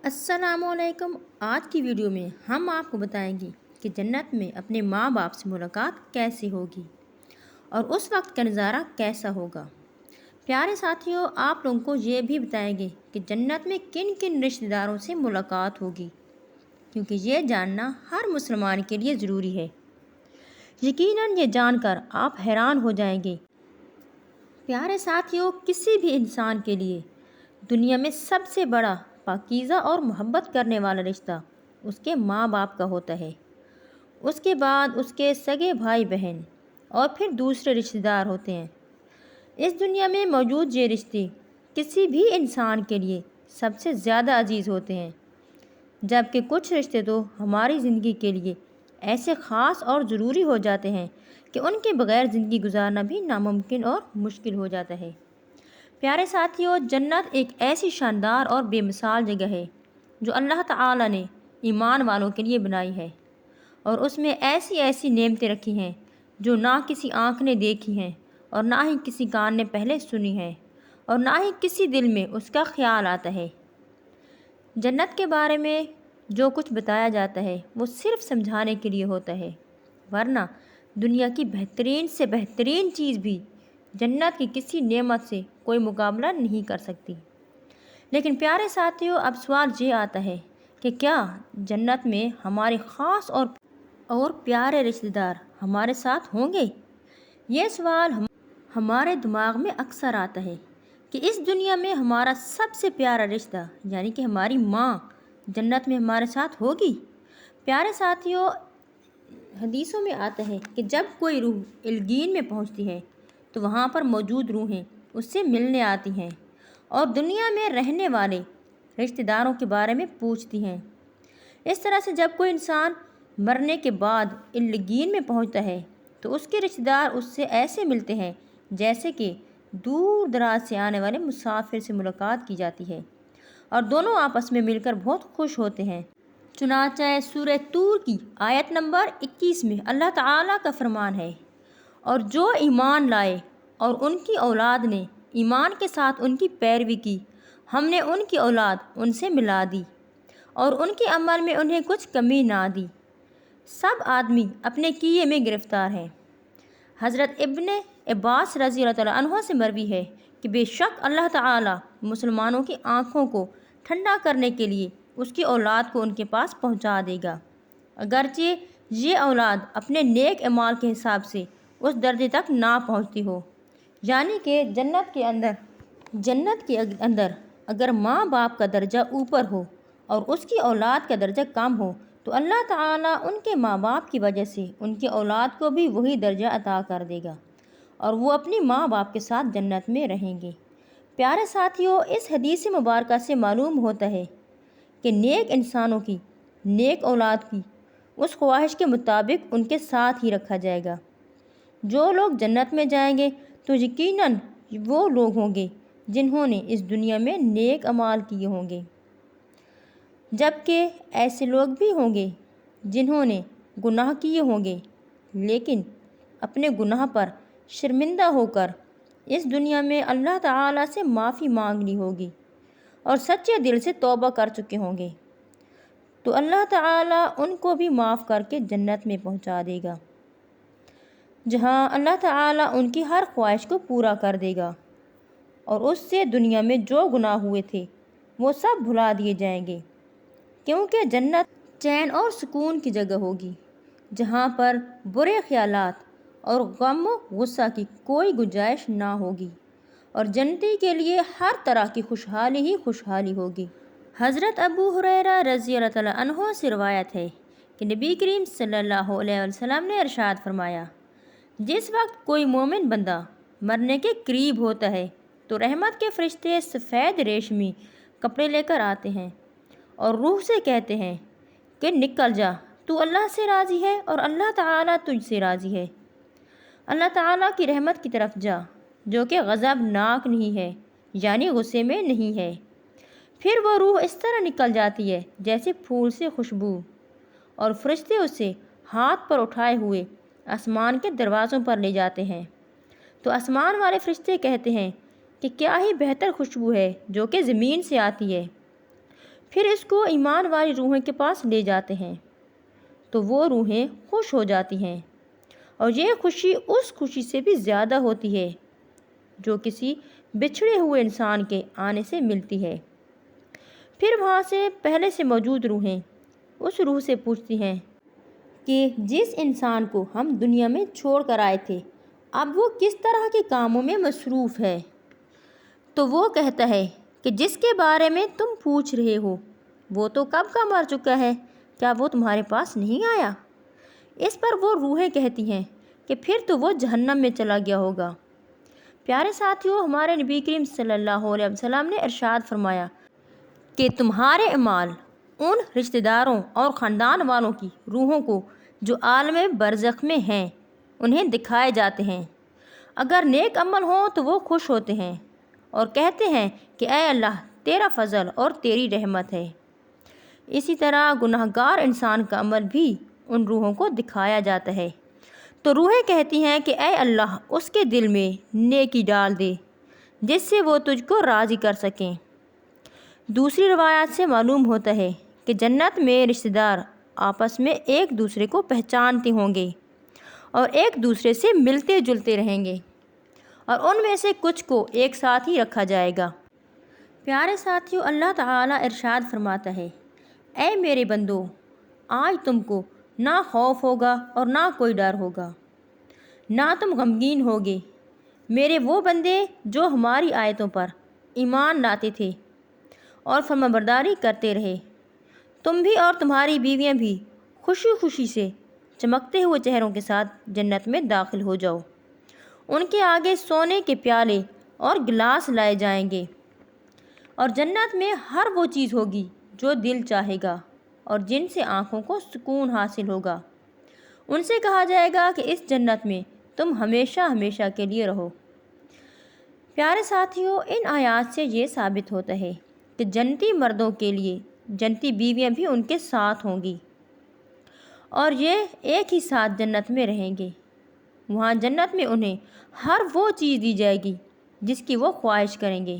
السلام علیکم۔ آج کی ویڈیو میں ہم آپ کو بتائیں گے کہ جنت میں اپنے ماں باپ سے ملاقات کیسے ہوگی اور اس وقت کا نظارہ کیسا ہوگا۔ پیارے ساتھیوں، آپ لوگوں کو یہ بھی بتائیں گے کہ جنت میں کن کن رشتہ داروں سے ملاقات ہوگی، کیونکہ یہ جاننا ہر مسلمان کے لیے ضروری ہے۔ یقیناً یہ جان کر آپ حیران ہو جائیں گے۔ پیارے ساتھیوں، کسی بھی انسان کے لیے دنیا میں سب سے بڑا، پاکیزہ اور محبت کرنے والا رشتہ اس کے ماں باپ کا ہوتا ہے۔ اس کے بعد اس کے سگے بھائی بہن اور پھر دوسرے رشتہ دار ہوتے ہیں۔ اس دنیا میں موجود یہ رشتے کسی بھی انسان کے لیے سب سے زیادہ عزیز ہوتے ہیں، جبکہ کچھ رشتے تو ہماری زندگی کے لیے ایسے خاص اور ضروری ہو جاتے ہیں کہ ان کے بغیر زندگی گزارنا بھی ناممکن اور مشکل ہو جاتا ہے۔ پیارے ساتھیوں، جنت ایک ایسی شاندار اور بے مثال جگہ ہے جو اللہ تعالیٰ نے ایمان والوں کے لیے بنائی ہے، اور اس میں ایسی ایسی نعمتیں رکھی ہیں جو نہ کسی آنکھ نے دیکھی ہیں اور نہ ہی کسی کان نے پہلے سنی ہیں اور نہ ہی کسی دل میں اس کا خیال آتا ہے۔ جنت کے بارے میں جو کچھ بتایا جاتا ہے وہ صرف سمجھانے کے لیے ہوتا ہے، ورنہ دنیا کی بہترین سے بہترین چیز بھی جنت کی کسی نعمت سے کوئی مقابلہ نہیں کر سکتی۔ لیکن پیارے ساتھیوں، اب سوال یہ آتا ہے کہ کیا جنت میں ہمارے خاص اور پیارے رشتہ دار ہمارے ساتھ ہوں گے؟ یہ سوال ہمارے دماغ میں اکثر آتا ہے کہ اس دنیا میں ہمارا سب سے پیارا رشتہ یعنی کہ ہماری ماں جنت میں ہمارے ساتھ ہوگی۔ پیارے ساتھیوں، حدیثوں میں آتا ہے کہ جب کوئی روح الگین میں پہنچتی ہے تو وہاں پر موجود روحیں اس سے ملنے آتی ہیں اور دنیا میں رہنے والے رشتہ داروں کے بارے میں پوچھتی ہیں۔ اس طرح سے جب کوئی انسان مرنے کے بعد الگین میں پہنچتا ہے تو اس کے رشتہ دار اس سے ایسے ملتے ہیں جیسے کہ دور دراز سے آنے والے مسافر سے ملاقات کی جاتی ہے، اور دونوں آپس میں مل کر بہت خوش ہوتے ہیں۔ چنانچہ سورہ طور کی آیت نمبر 21 میں اللہ تعالیٰ کا فرمان ہے، اور جو ایمان لائے اور ان کی اولاد نے ایمان کے ساتھ ان کی پیروی کی، ہم نے ان کی اولاد ان سے ملا دی اور ان کے عمل میں انہیں کچھ کمی نہ دی۔ سب آدمی اپنے کیے میں گرفتار ہیں۔ حضرت ابن عباس رضی اللہ تعالیٰ عنہ سے مروی ہے کہ بے شک اللہ تعالیٰ مسلمانوں کی آنکھوں کو ٹھنڈا کرنے کے لیے اس کی اولاد کو ان کے پاس پہنچا دے گا، اگرچہ یہ اولاد اپنے نیک اعمال کے حساب سے اس درجے تک نہ پہنچتی ہو۔ یعنی کہ جنت کے اندر اگر ماں باپ کا درجہ اوپر ہو اور اس کی اولاد کا درجہ کم ہو تو اللہ تعالیٰ ان کے ماں باپ کی وجہ سے ان کی اولاد کو بھی وہی درجہ عطا کر دے گا اور وہ اپنی ماں باپ کے ساتھ جنت میں رہیں گے۔ پیارے ساتھیوں، اس حدیث مبارکہ سے معلوم ہوتا ہے کہ نیک انسانوں کی نیک اولاد کی اس خواہش کے مطابق ان کے ساتھ ہی رکھا جائے گا۔ جو لوگ جنت میں جائیں گے تو یقیناً وہ لوگ ہوں گے جنہوں نے اس دنیا میں نیک اعمال کیے ہوں گے، جبکہ ایسے لوگ بھی ہوں گے جنہوں نے گناہ کیے ہوں گے لیکن اپنے گناہ پر شرمندہ ہو کر اس دنیا میں اللہ تعالیٰ سے معافی مانگ لی ہوگی اور سچے دل سے توبہ کر چکے ہوں گے، تو اللہ تعالیٰ ان کو بھی معاف کر کے جنت میں پہنچا دے گا، جہاں اللہ تعالیٰ ان کی ہر خواہش کو پورا کر دے گا، اور اس سے دنیا میں جو گناہ ہوئے تھے وہ سب بھلا دیے جائیں گے، کیونکہ جنت چین اور سکون کی جگہ ہوگی جہاں پر برے خیالات اور غم و غصہ کی کوئی گنجائش نہ ہوگی، اور جنتی کے لیے ہر طرح کی خوشحالی ہی خوشحالی ہوگی۔ حضرت ابو ہریرہ رضی اللہ تعالیٰ عنہ سے روایت ہے کہ نبی کریم صلی اللہ علیہ وسلم نے ارشاد فرمایا، جس وقت کوئی مومن بندہ مرنے کے قریب ہوتا ہے تو رحمت کے فرشتے سفید ریشمی کپڑے لے کر آتے ہیں اور روح سے کہتے ہیں کہ نکل جا، تو اللہ سے راضی ہے اور اللہ تعالیٰ تجھ سے راضی ہے، اللہ تعالیٰ کی رحمت کی طرف جا جو کہ غضب ناک نہیں ہے یعنی غصے میں نہیں ہے۔ پھر وہ روح اس طرح نکل جاتی ہے جیسے پھول سے خوشبو، اور فرشتے اسے ہاتھ پر اٹھائے ہوئے آسمان کے دروازوں پر لے جاتے ہیں، تو آسمان والے فرشتے کہتے ہیں کہ کیا ہی بہتر خوشبو ہے جو کہ زمین سے آتی ہے۔ پھر اس کو ایمان والی روحیں کے پاس لے جاتے ہیں تو وہ روحیں خوش ہو جاتی ہیں، اور یہ خوشی اس خوشی سے بھی زیادہ ہوتی ہے جو کسی بچھڑے ہوئے انسان کے آنے سے ملتی ہے۔ پھر وہاں سے پہلے سے موجود روحیں اس روح سے پوچھتی ہیں کہ جس انسان کو ہم دنیا میں چھوڑ کر آئے تھے اب وہ کس طرح کے کاموں میں مصروف ہے؟ تو وہ کہتا ہے کہ جس کے بارے میں تم پوچھ رہے ہو وہ تو کب کا مر چکا ہے، کیا وہ تمہارے پاس نہیں آیا؟ اس پر وہ روحیں کہتی ہیں کہ پھر تو وہ جہنم میں چلا گیا ہوگا۔ پیارے ساتھیوں، ہمارے نبی کریم صلی اللہ علیہ وسلم نے ارشاد فرمایا کہ تمہارے اعمال ان رشتہ داروں اور خاندان والوں کی روحوں کو جو عالم برزخ میں ہیں انہیں دکھائے جاتے ہیں۔ اگر نیک عمل ہوں تو وہ خوش ہوتے ہیں اور کہتے ہیں کہ اے اللہ تیرا فضل اور تیری رحمت ہے۔ اسی طرح گناہ گار انسان کا عمل بھی ان روحوں کو دکھایا جاتا ہے تو روحیں کہتی ہیں کہ اے اللہ اس کے دل میں نیکی ڈال دے جس سے وہ تجھ کو راضی کر سکیں۔ دوسری روایات سے معلوم ہوتا ہے کہ جنت میں رشتہ دار آپس میں ایک دوسرے کو پہچانتے ہوں گے اور ایک دوسرے سے ملتے جلتے رہیں گے، اور ان میں سے کچھ کو ایک ساتھ ہی رکھا جائے گا۔ پیارے ساتھیوں، اللہ تعالیٰ ارشاد فرماتا ہے، اے میرے بندو، آج تم کو نہ خوف ہوگا اور نہ کوئی ڈر ہوگا، نہ تم غمگین ہوگے۔ میرے وہ بندے جو ہماری آیتوں پر ایمان لاتے تھے اور فرمانبرداری کرتے رہے، تم بھی اور تمہاری بیویاں بھی خوشی خوشی سے چمکتے ہوئے چہروں کے ساتھ جنت میں داخل ہو جاؤ۔ ان کے آگے سونے کے پیالے اور گلاس لائے جائیں گے، اور جنت میں ہر وہ چیز ہوگی جو دل چاہے گا اور جن سے آنکھوں کو سکون حاصل ہوگا۔ ان سے کہا جائے گا کہ اس جنت میں تم ہمیشہ ہمیشہ کے لیے رہو۔ پیارے ساتھیوں، ان آیات سے یہ ثابت ہوتا ہے کہ جنتی مردوں کے لیے جنتی بیویاں بھی ان کے ساتھ ہوں گی اور یہ ایک ہی ساتھ جنت میں رہیں گے۔ وہاں جنت میں انہیں ہر وہ چیز دی جائے گی جس کی وہ خواہش کریں گے۔